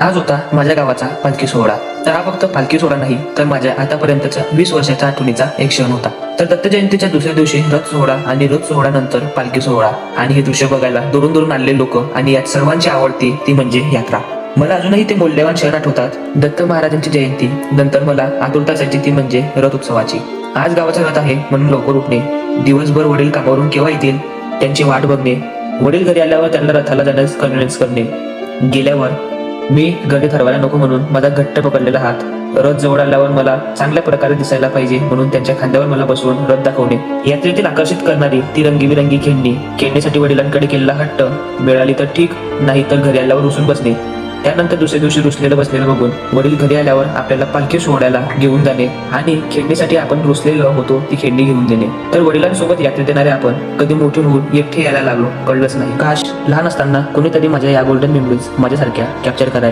आज होता माझ्या गावाचा पालखी सोहळा. तर हा फक्त पालखी सोहळा नाही, तर माझ्या आतापर्यंतचा 20 वर्षाच्या आठवणीचा एक क्षण होता. तर दत्त जयंतीच्या दुसऱ्या दिवशी रथ सोहळा आणि रथ सोहळ्यानंतर पालखी सोहळा आणि हे दृश्य बघायला दुरून दुरून आलेले लोक आणि यात सर्वांची आवडती ती म्हणजे यात्रा. मला अजूनही ते मौल्यवान क्षण आठवतात. दत्त महाराजांची जयंती नंतर मला आतुरता असायची ती म्हणजे रथ उत्सवाची. आज गावाचा रथ आहे म्हणून लवकर उठणे, दिवसभर वडील कामावरून केव्हा येतील त्यांची वाट बघणे, वडील घरी आल्यावर त्यांना रथाला जाण्यास कन्व्हिन्स करणे, गेल्यावर मी गडी ठरवायला नको म्हणून माझा घट्ट पकडलेला हात, रथ जवळ आल्यावर मला चांगल्या प्रकारे दिसायला पाहिजे म्हणून त्यांच्या खांद्यावर मला बसवून रथ दाखवणे, यात्रेतील आकर्षित करणारी ती रंगीबिरंगी खेळणी, खेळण्यासाठी वडिलांकडे केलेला हट्ट, मिळाली तर ठीक नाही तर घरी आल्यावर रुसून बसणे, त्यानंतर दुसऱ्या दिवशी रुसलेलं बसलेलं बघून वडील घरी आल्यावर आपल्याला पालखी सोहळ्याला घेऊन जाणे आणि खेळणीसाठी आपण रुसलेलो होतो ती खेळणी घेऊन देणे. तर वडिलांसोबत यात्रेत येणारे आपण कधी मोठे होऊन एकटे यायला लागलो कळलंच नाही. काश लहान असताना कोणीतरी माझ्या या गोल्डन मेमरीज माझ्यासारख्या कॅप्चर करायला